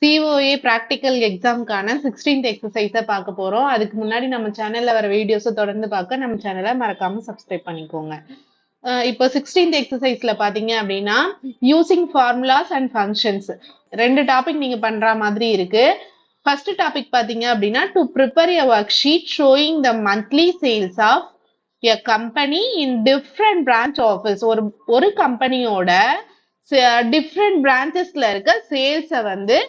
COA practical examக்கான 16th exercise பார்க்க போறோம். அதுக்கு முன்னாடி நம்ம சேனல்ல வர வீடியோஸ் தொடர்ந்து பார்க்க நம்ம சேனலை மறக்காம சப்ஸ்கிரைப் பண்ணிக்கோங்க. இப்போ 16th exerciseல பாத்தீங்க அப்படின்னா using formulas and functions ரெண்டு டாபிக் நீங்க பண்ற மாதிரி இருக்கு. ஃபர்ஸ்ட் டாபிக் பாத்தீங்க அப்படின்னா to prepare a worksheet showing the monthly sales of a company in different branch office. ஒரு கம்பெனியோட டிஃப்ரெண்ட் பிரான்ச்சஸ்ல இருக்க சேல்ஸ வந்து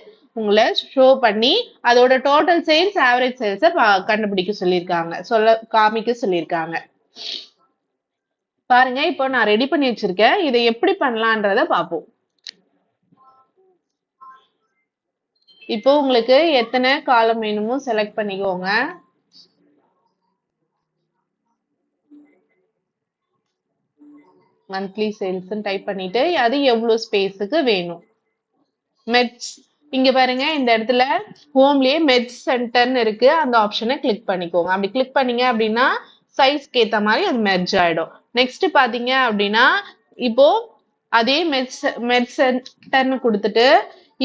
உங்களை ஷோ பண்ணி அதோட டோட்டல் சேல்ஸ் ஆவரேஜ் சேல்ஸ கண்டுபிடிக்க சொல்லியிருக்காங்க, காமிக்க சொல்லியிருக்காங்க. பாருங்க, இப்போ நான் ரெடி பண்ணி வச்சிருக்கேன். இதை எப்படி பண்ணலான்றத பார்ப்போம். இப்போ உங்களுக்கு எத்தனை காலம் வேணுமோ செலக்ட் பண்ணிக்கோங்க. மந்த்லி சேல்ஸ் டைப் பண்ணிட்டு அது எவ்வளவு ஸ்பேஸுக்கு வேணும். மெட்ஸ் இங்க பாருங்க, இந்த இடத்துல ஹோம்லயே மெட்ஸ் சென்டர்னு இருக்கு, அந்த ஆப்ஷனை கிளிக் பண்ணிக்கோங்க. அப்படி கிளிக் பண்ணீங்க அப்படின்னா சைஸ்க்கு ஏத்த மாதிரி அது மெர்ஜ் ஆயிடும். நெக்ஸ்ட் பாத்தீங்க அப்படின்னா இப்போ அதே மெட்ஸ் சென்டர்னு கொடுத்துட்டு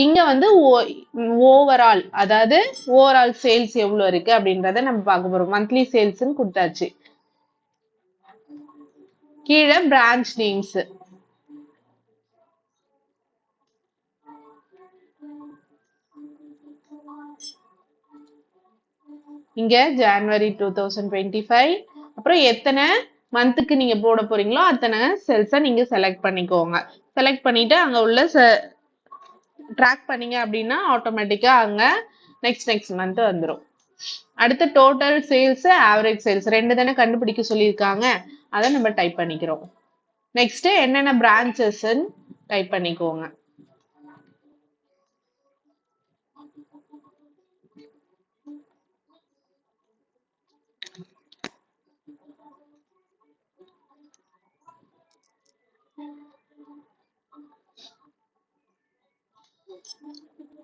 இங்க வந்து ஓவரால், அதாவது ஓவரால் சேல்ஸ் எவ்வளவு இருக்கு அப்படின்றத நம்ம பார்க்க போறோம். மந்த்லி சேல்ஸ்ன்னு கொடுத்தாச்சு. கீழே பிரான்ச் நேம்ஸ், இங்க ஜனவரி 2025, அப்புறம் எத்தனை மந்த்துக்கு நீங்க போட போறீங்களோ அத்தனை செல்ஸை நீங்க செலக்ட் பண்ணிக்கோங்க. செலக்ட் பண்ணிட்டு அங்க உள்ள ட்ராக் பண்ணீங்க அப்படின்னா ஆட்டோமேட்டிக்கா அங்க நெக்ஸ்ட் மந்த் வந்துடும். அடுத்து டோட்டல் சேல்ஸ் ஆவரேஜ் சேல்ஸ் ரெண்டு தானே கண்டுபிடிக்க சொல்லியிருக்காங்க, அதை நம்ம டைப் பண்ணிக்கிறோம். நெக்ஸ்ட் என்னென்ன பிரான்ச்சஸ் டைப் பண்ணிக்கோங்க.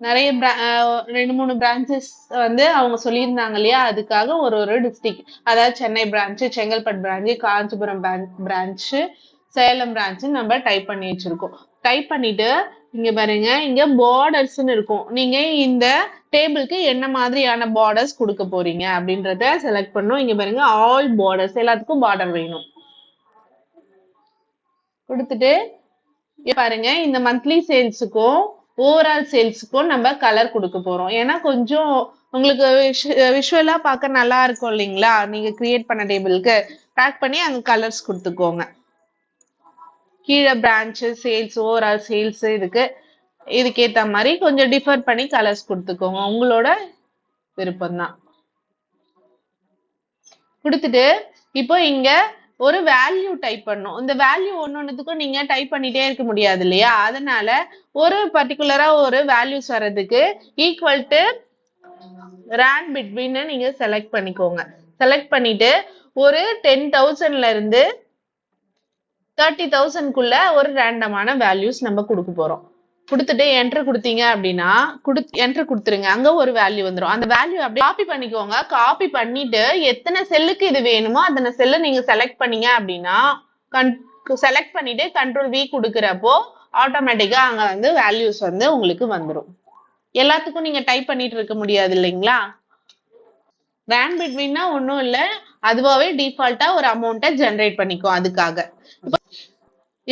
நிறைய 2-3 பிரான்ச்சஸ் வந்து அவங்க சொல்லியிருந்தாங்க இல்லையா, அதுக்காக ஒரு டிஸ்ட்ரிக்ட், அதாவது Chennai branch, Chengalpattu branch, Kanchipuram branch, Salem branch நம்ம டைப் பண்ணி வச்சிருக்கோம். டைப் பண்ணிட்டு இங்க பாருங்க, இங்க பார்டர்ஸ்ன்னு இருக்கும். நீங்க இந்த டேபிளுக்கு என்ன மாதிரியான பார்டர்ஸ் கொடுக்க போறீங்க அப்படின்றத செலக்ட் பண்ணும். இங்க பாருங்க, ஆல் பார்டர்ஸ், எல்லாத்துக்கும் பார்டர் வேணும். கொடுத்துட்டு பாருங்க, இந்த மந்த்லி சேல்ஸுக்கும் ஓவரால் சேல்ஸுக்கும் நம்ம கலர் கொடுக்க போறோம். ஏன்னா கொஞ்சம் உங்களுக்கு விஷுவலா பார்க்க நல்லா இருக்கும் இல்லைங்களா, நீங்க கிரியேட் பண்ண டேபிளுக்கு பேக் பண்ணி அங்க கலர்ஸ் கொடுத்துக்கோங்க. கீழே பிரான்ச் சேல்ஸ், ஓவரால் சேல்ஸ் இருக்கு, இதுக்கேத்த மாதிரி கொஞ்சம் டிஃபர் பண்ணி கலர்ஸ் கொடுத்துக்கோங்க, உங்களோட விருப்பம் தான். கொடுத்துட்டு இப்போ இங்க ஒரு வேல்யூ டைப் பண்ணும். இந்த வேல்யூ ஒன்னொன்னுக்கும் நீங்க டைப் பண்ணிட்டே இருக்க முடியாது இல்லையா, அதனால ஒரு பர்டிகுலரா ஒரு வேல்யூஸ் வர்றதுக்கு ஈக்குவல் டு ரேண்ட் பிட்வீன் நீங்க செலக்ட் பண்ணிக்கோங்க. செலக்ட் பண்ணிட்டு ஒரு 10,000ல இருந்து 30,000க்குள்ள ஒரு ரேண்டமான வேல்யூஸ் நம்ம கொடுக்க போறோம். கொடுத்துட்டு என்டர் கொடுத்தீங்க அப்படின்னா என்டர் கொடுத்துருங்க, அங்க ஒரு வேல்யூ வந்துடும். அந்த வேல்யூ அப்படியே காப்பி பண்ணிக்கோங்க. காப்பி பண்ணிட்டு எத்தனை செல்லுக்கு இது வேணுமோ அத்தனை செல்லை நீங்க செலக்ட் பண்ணீங்க அப்படின்னா செலக்ட் பண்ணிட்டு Ctrl+V கொடுக்குறப்போ ஆட்டோமேட்டிக்கா அங்க வந்து வேல்யூஸ் வந்து உங்களுக்கு வந்துடும். எல்லாத்துக்கும் நீங்க டைப் பண்ணிட்டு இருக்க முடியாது இல்லைங்களா. ரேண்ட் பிட்வீன்னா ஒன்றும் இல்லை, அதுவாவே டிஃபால்ட்டா ஒரு அமௌண்ட்டை ஜென்ரேட் பண்ணிக்கும். அதுக்காக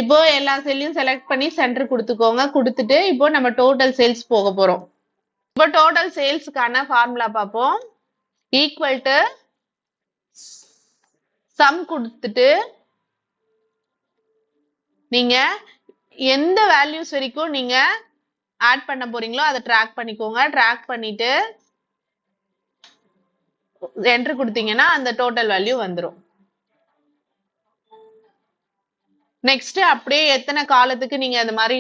இப்போ எல்லா செல்லையும் செலக்ட் பண்ணி சென்டர் கொடுத்துக்கோங்க. கொடுத்துட்டு இப்போ நம்ம டோட்டல் சேல்ஸ் போக போறோம். இப்போ டோட்டல் சேல்ஸ்க்கான ஃபார்முலா பார்ப்போம். ஈக்குவல் டு சம் கொடுத்துட்டு நீங்க எந்த வேல்யூஸ் வரைக்கும் நீங்க ஆட் பண்ண போறீங்களோ அதை ட்ராக் பண்ணிக்கோங்க. ட்ராக் பண்ணிட்டு என்டர் கொடுத்தீங்கன்னா அந்த டோட்டல் வேல்யூ வந்துடும். நெக்ஸ்ட் அப்படியே எத்தனை காலத்துக்கு நீங்க அந்த மாதிரி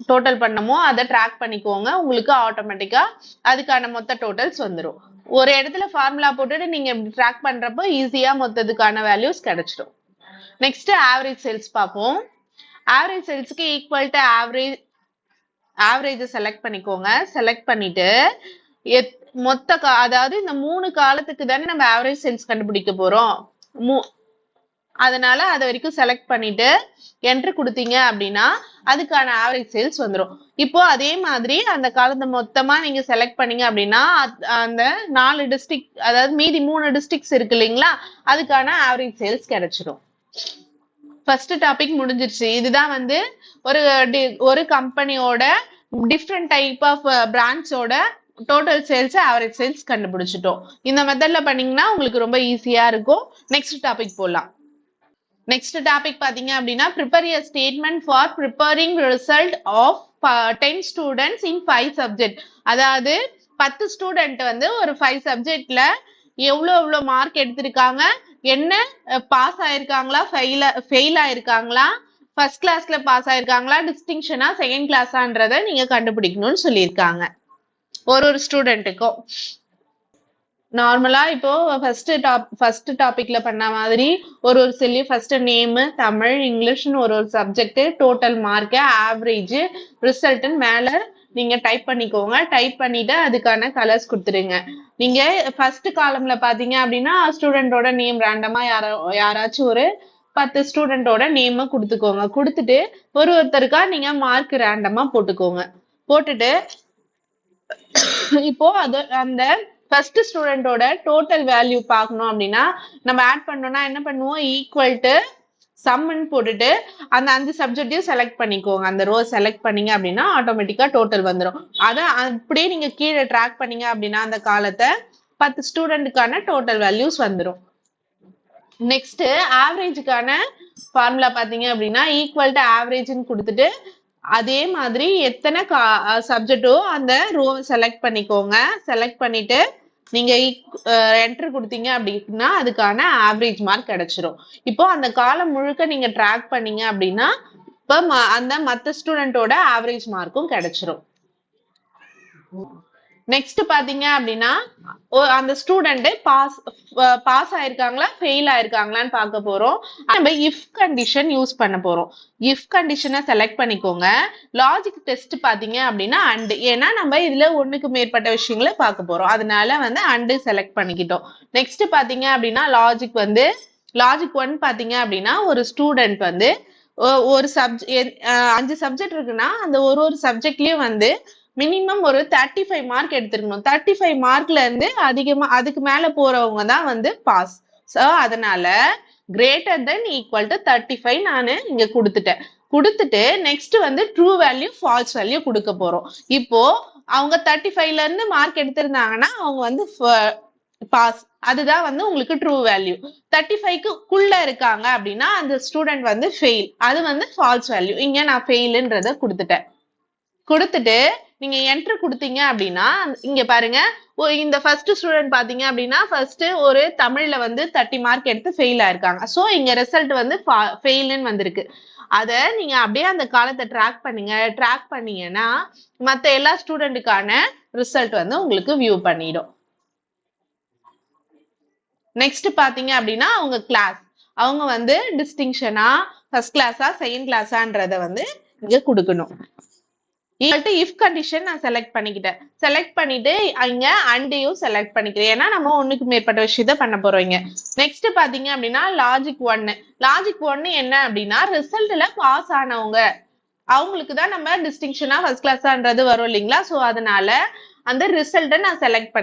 டோட்டல் பண்ணமோ அதை ட்ராக் பண்ணிக்கோங்க. உங்களுக்கு ஆட்டோமேட்டிக்கா அதுக்கான மொத்த டோட்டல்ஸ் வந்துடும். ஒரு இடத்துல ஃபார்முலா போட்டுட்டு நீங்க ட்ராக் பண்றப்போ ஈஸியா மொத்தத்துக்கான வேல்யூஸ் கிடைச்சிடும். நெக்ஸ்ட் ஆவரேஜ் சேல்ஸ் பார்ப்போம். ஆவரேஜ் சேல்ஸ்க்கு ஈக்குவல் டு ஆவரேஜ் செலக்ட் பண்ணிக்கோங்க. செலக்ட் பண்ணிட்டு அதாவது இந்த 3 காலத்துக்கு தானே நம்ம ஆவரேஜ் சேல்ஸ் கண்டுபிடிக்க போறோம். அதனால அது வரைக்கும் செலக்ட் பண்ணிட்டு என்ட்ரு கொடுத்தீங்க அப்படின்னா அதுக்கான ஆவரேஜ் சேல்ஸ் வந்துடும். இப்போ அதே மாதிரி அந்த காலத்தை மொத்தமா நீங்க செலக்ட் பண்ணீங்க அப்படின்னா அந்த 4 டிஸ்ட்ரிக்ட், அதாவது மீதி 3 டிஸ்ட்ரிக்ட்ஸ் இருக்கு இல்லைங்களா, அதுக்கான ஆவரேஜ் சேல்ஸ் கிடைச்சிடும். ஃபர்ஸ்ட் டாபிக் முடிஞ்சிருச்சு. இதுதான் வந்து ஒரு கம்பெனியோட டிஃப்ரெண்ட் டைப் ஆஃப் பிரான்ச்சோட டோட்டல் சேல்ஸ், ஆவரேஜ் சேல்ஸ் கண்டுபிடிச்சிட்டோம். இந்த மெத்தட்ல பண்ணீங்கன்னா உங்களுக்கு ரொம்ப ஈஸியா இருக்கும். நெக்ஸ்ட் டாபிக் போலாம். நெக்ஸ்ட் டாபிக் பாத்தீங்க அப்படின்னா prepare a statement for preparing result of 10 students in 5 subject. அதாவது 10 ஸ்டூடெண்ட் வந்து ஒரு 5 சப்ஜெக்ட்ல எவ்வளவு மார்க் எடுத்திருக்காங்க, என்ன பாஸ் ஆயிருக்காங்களா, ஃபெயில் ஆயிருக்காங்களா, ஃபர்ஸ்ட் கிளாஸ்ல பாஸ் ஆயிருக்காங்களா, டிஸ்டிங்ஷனா, செகண்ட் கிளாஸான்றதை நீங்க கண்டுபிடிக்கணும்னு சொல்லியிருக்காங்க ஒரு ஸ்டூடெண்ட்டுக்கும். நார்மலா இப்போ ஃபர்ஸ்ட் டாபிக்ல பண்ண மாதிரி ஒரு செல்லி ஃபர்ஸ்ட் நேம், தமிழ், இங்கிலீஷ்னு ஒரு subject, total mark, average, result மேல நீங்க டைப் பண்ணிக்கோங்க. டைப் பண்ணிட்டு அதுக்கான கலர்ஸ் கொடுத்துருங்க. நீங்க ஃபர்ஸ்ட் காலம்ல பாத்தீங்க அப்படின்னா ஸ்டூடெண்டோட நேம் ரேண்டமா யாராச்சும் ஒரு 10 ஸ்டூடெண்டோட நேம் கொடுத்துக்கோங்க. கொடுத்துட்டு ஒருத்தருக்கா நீங்க மார்க் ரேண்டமா போட்டுக்கோங்க. போட்டுட்டு இப்போ அந்த ஃபர்ஸ்ட் ஸ்டூடெண்டோட டோட்டல் வேல்யூ பார்க்கணும் அப்படின்னா நம்ம ஆட் பண்ணோம்னா என்ன பண்ணுவோம், ஈக்குவல் டு சம்னு போட்டுட்டு அந்த 5 சப்ஜெக்டையும் செலக்ட் பண்ணிக்கோங்க. அந்த ரோ செலக்ட் பண்ணீங்க அப்படின்னா ஆட்டோமேட்டிக்கா டோட்டல் வந்துடும். அதை அப்படியே நீங்க கீழே ட்ராக் பண்ணீங்க அப்படின்னா அந்த காலத்தை 10 ஸ்டூடெண்ட்டுக்கான டோட்டல் வேல்யூஸ் வந்துடும். நெக்ஸ்ட் ஆவரேஜுக்கான ஃபார்முலா பாத்தீங்க அப்படின்னா ஈக்குவல் டு ஆவரேஜ்னு கொடுத்துட்டு அதே மாதிரி எத்தனை சப்ஜெக்டோ அந்த ரோ செலக்ட் பண்ணிக்கோங்க. செலக்ட் பண்ணிட்டு நீங்க என்ட்ரு கொடுத்தீங்க அப்படின்னா அதுக்கான ஆவரேஜ் மார்க் கிடைச்சிரும். இப்போ அந்த காலம் முழுக்க நீங்க ட்ராக் பண்ணீங்க அப்படின்னா இப்போ அந்த மற்ற ஸ்டூடெண்டோட ஆவரேஜ் மார்க்கும் கிடைச்சிரும். நெக்ஸ்ட் பாத்தீங்க அப்படின்னா அந்த ஸ்டூடெண்ட் பாஸ் ஆயிருக்காங்களா, ஃபெயில் ஆயிருக்காங்களான்னு பார்க்க போறோம். நம்ம இஃப் கண்டிஷன் யூஸ் பண்ண போறோம். இஃப் கண்டிஷனை செலக்ட் பண்ணிக்கோங்க. லாஜிக் டெஸ்ட் பாத்தீங்க அப்படின்னா அண்ட், ஏன்னா நம்ம இதுல ஒண்ணுக்கு மேற்பட்ட விஷயங்களை பார்க்க போறோம், அதனால வந்து அண்டு செலக்ட் பண்ணிக்கிட்டோம். நெக்ஸ்ட் பாத்தீங்க அப்படின்னா லாஜிக் 1 பாத்தீங்க அப்படின்னா ஒரு ஸ்டூடெண்ட் வந்து ஒரு 5 சப்ஜெக்ட் இருக்குன்னா அந்த ஒரு சப்ஜெக்ட்லயும் வந்து மினிமம் ஒரு 35 மார்க் எடுத்திருக்கணும். 35 மார்க்ல இருந்து அதிகமா அதுக்கு மேல போறவங்க தான் வந்து பாஸ். சோ அதனால கிரேட்டர் தென் ஈக்குவல் டு 35 நான் இங்க கொடுத்துட்டு நெக்ஸ்ட் வந்து ட்ரூ வேல்யூ, ஃபால்ஸ் வேல்யூ கொடுக்க போறோம். இப்போ அவங்க 35ல இருந்து மார்க் எடுத்திருந்தாங்கன்னா அவங்க வந்து பாஸ், அதுதான் வந்து உங்களுக்கு ட்ரூ வேல்யூ. 35க்குள்ள இருக்காங்க அப்படின்னா அந்த ஸ்டூடெண்ட் வந்து ஃபெயில், அது வந்து ஃபால்ஸ் வேல்யூ. இங்க நான் ஃபெயில்ன்றத கொடுத்துட்டு நீங்க என்ட்ரு கொடுத்தீங்க அப்படின்னா இங்க பாருங்க, இந்த ஃபர்ஸ்ட் ஸ்டூடெண்ட் பாத்தீங்க அப்படின்னா ஃபர்ஸ்ட் ஒரு தமிழ்ல வந்து 30 மார்க் எடுத்து ஃபெயில் ஆயிருக்காங்க. சோ இங்க ரிசல்ட் வந்து ஃபெயில்னு வந்திருக்கு. அத நீங்க அப்படியே அந்த காலத்தை ட்ராக் பண்ணீங்கன்னா மத்த எல்லா ஸ்டூடெண்ட்டுக்கான ரிசல்ட் வந்து உங்களுக்கு வியூ பண்ணிடும். நெக்ஸ்ட் பாத்தீங்க அப்படின்னா அவங்க கிளாஸ், அவங்க வந்து டிஸ்டிங்ஷனா, ஃபர்ஸ்ட் கிளாஸா, செகண்ட் கிளாஸான்றத வந்து இங்க கொடுக்கணும். இஃப் கண்டிஷன் நான் செலக்ட் பண்ணிட்டு அங்க அண்டையும் செலக்ட் பண்ணிக்கிறேன். ஏன்னா நம்ம ஒண்ணுக்கு மேற்பட்ட விஷயத்த பண்ண போறோம் இங்க. நெக்ஸ்ட் பாத்தீங்க அப்படின்னா லாஜிக் 1 என்ன அப்படின்னா ரிசல்ட்ல பாஸ் ஆனவங்க அவங்களுக்கு தான் நம்ம டிஸ்டிங்ஷனா, ஃபர்ஸ்ட் கிளாஸான்றது வரும் இல்லைங்களா. சோ அதனால அந்த ரிசல்ட்டை நான் செலக்ட்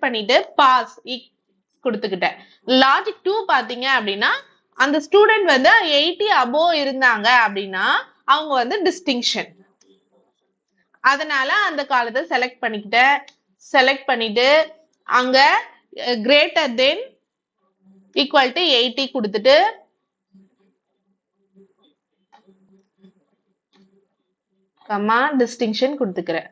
பண்ணிட்டு பாஸ் கொடுத்துக்கிட்டேன். லாஜிக் 2 பாத்தீங்க அப்படின்னா அந்த ஸ்டூடெண்ட் வந்து 80 above இருந்தாங்க அப்படின்னா அவங்க வந்து டிஸ்டிங்ஷன், அதனால அந்த காலத்தை செலக்ட் பண்ணிட்டு அங்க கிரேட்டர் தென் ஈக்குவல் டு 80 கொடுத்துட்டு கமா டிஸ்டிங்ஷன் கொடுத்துக்கிறேன்.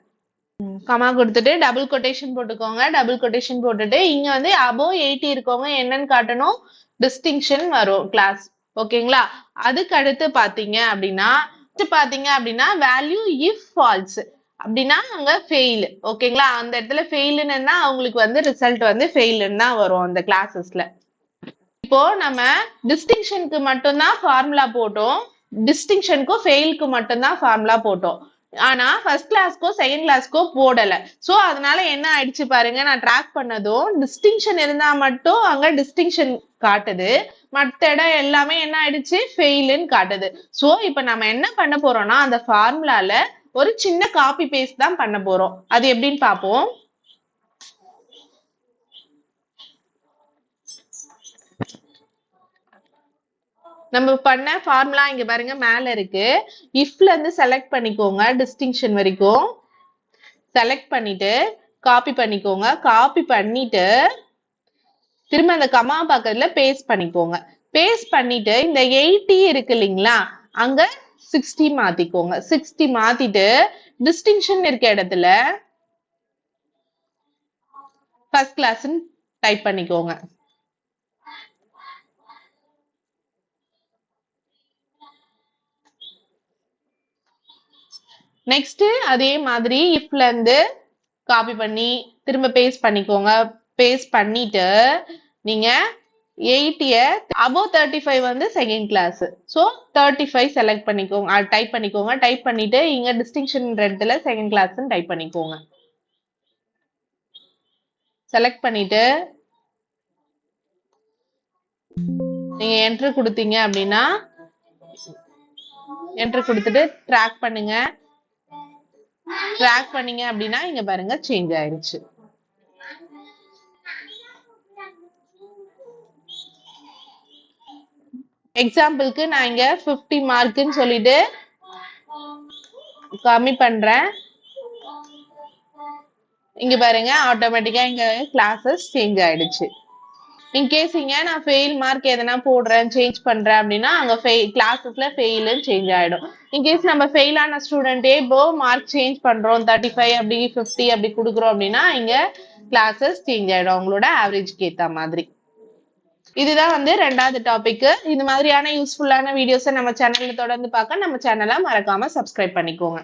கமா கொடுத்துட்டு டபுள் கொட்டேஷன் போட்டுக்கோங்க. டபுள் கொட்டேஷன் போட்டுட்டு இங்க வந்து அபோவ் 80 இருக்கவங்க என்னன்னு காட்டணும், டிஸ்டிங்ஷன் வரும் கிளாஸ். ஓகேங்களா. அதுக்கு அடுத்து பாத்தீங்க அப்படின்னா வேல்யூ இஃப் ஃபால்ஸ் அப்படின்னா அங்க ஃபெயில். ஓகேங்களா. அந்த இடத்துல ஃபெயிலுன்னா அவங்களுக்கு வந்து ரிசல்ட் வந்து ஃபெயிலுன்னு தான் வரும் அந்த கிளாஸஸ்ல. இப்போ நம்ம டிஸ்டிங்ஷனுக்கு மட்டும்தான் ஃபார்முலா போட்டோம், டிஸ்டிங்ஷனுக்கும் ஃபெயிலுக்கு மட்டும்தான் ஃபார்முலா போட்டோம். ஆனா ஃபர்ஸ்ட் கிளாஸ்க்கோ செகண்ட் கிளாஸ்க்கோ போடல. சோ அதனால என்ன ஆயிடுச்சு பாருங்க, நான் ட்ராக் பண்ணதும் டிஸ்டிங்ஷன் இருந்தா மட்டும் அங்க டிஸ்டிங்ஷன் காட்டுது, மத்த இடம் எல்லாமே என்ன ஆயிடுச்சு, ஃபெயில்னு காட்டுது. சோ இப்ப நம்ம என்ன பண்ண போறோம்னா அந்த ஃபார்முலால ஒரு சின்ன காப்பி பேஸ்ட் தான் பண்ண போறோம். அது எப்படின்னு பாப்போம். நம்ம பண்ண ஃபார்முலா இங்க பாருங்க மேல இருக்கு. இஃப்ல இருந்து செலக்ட் பண்ணிக்கோங்க, டிஸ்டிங்ஷன் வரைக்கும் செலக்ட் பண்ணிட்டு காப்பி பண்ணிக்கோங்க. காப்பி பண்ணிட்டு திரும்ப அந்த கமா பக்கத்துல பேஸ்ட் பண்ணிக்கோங்க. பேஸ்ட் பண்ணிட்டு இந்த 80 இருக்கு இல்லைங்களா, அங்க 60 மாத்திக்கோங்க. 60 மாத்திட்டு டிஸ்டிங்ஷன் இருக்க இடத்துல ஃபர்ஸ்ட் கிளாஸ் டைப் பண்ணிக்கோங்க. நெக்ஸ்ட் அதே மாதிரி இஃப்ல இருந்து காப்பி பண்ணி திரும்ப பேஸ்ட் பண்ணிக்கோங்க. பேஸ்ட் பண்ணிட்டு நீங்க 80 above 35 வந்து செகண்ட் கிளாஸ். சோ 35 செலக்ட் பண்ணிக்கோங்க, டைப் பண்ணிக்கோங்க. டைப் பண்ணிட்டு இங்க டிஸ்டிங்ஷன் இடத்துல செகண்ட் கிளாஸ் டைப் பண்ணிக்கோங்க. செலக்ட் பண்ணிட்டு நீங்க என்டர் கொடுத்தீங்க அப்படின்னா என்டர் கொடுத்துட்டு ட்ராக் பண்ணுங்க. ட்ராக் பண்ணீங்க அப்படின்னா இங்க பாருங்க சேஞ்ச் ஆயிருச்சு. எக்ஸாம்பிளுக்கு நான் இங்க 50 மார்க்குன்னு சொல்லிட்டு கம்மி பண்றேன். இங்க பாருங்க ஆட்டோமேட்டிக்கா இங்க கிளாஸஸ் சேஞ்ச் ஆயிடுச்சு. இன்கேஸ் இங்க நான் ஃபெயில் மார்க் எதனா போடுறேன், சேஞ்ச் பண்றேன் அப்படின்னா அங்க கிளாஸஸ்ல ஃபெயில்னு சேஞ்ச் ஆயிடும். இன்கேஸ் நம்ம ஃபெயில் ஆன ஸ்டூடெண்டே இப்போ மார்க் சேஞ்ச் பண்றோம், 35 அப்படி 50 அப்படி கொடுக்குறோம் அப்படின்னா இங்க கிளாஸஸ் சேஞ்ச் ஆயிடும் அவங்களோட ஆவரேஜ்க்கு ஏத்த மாதிரி. இதுதான் வந்து ரெண்டாவது டாபிக். இது மாதிரியான யூஸ்ஃபுல்லான வீடியோஸை நம்ம சேனல்ல தொடர்ந்து பார்க்க நம்ம சேனலை மறக்காம சப்ஸ்கிரைப் பண்ணிக்கோங்க.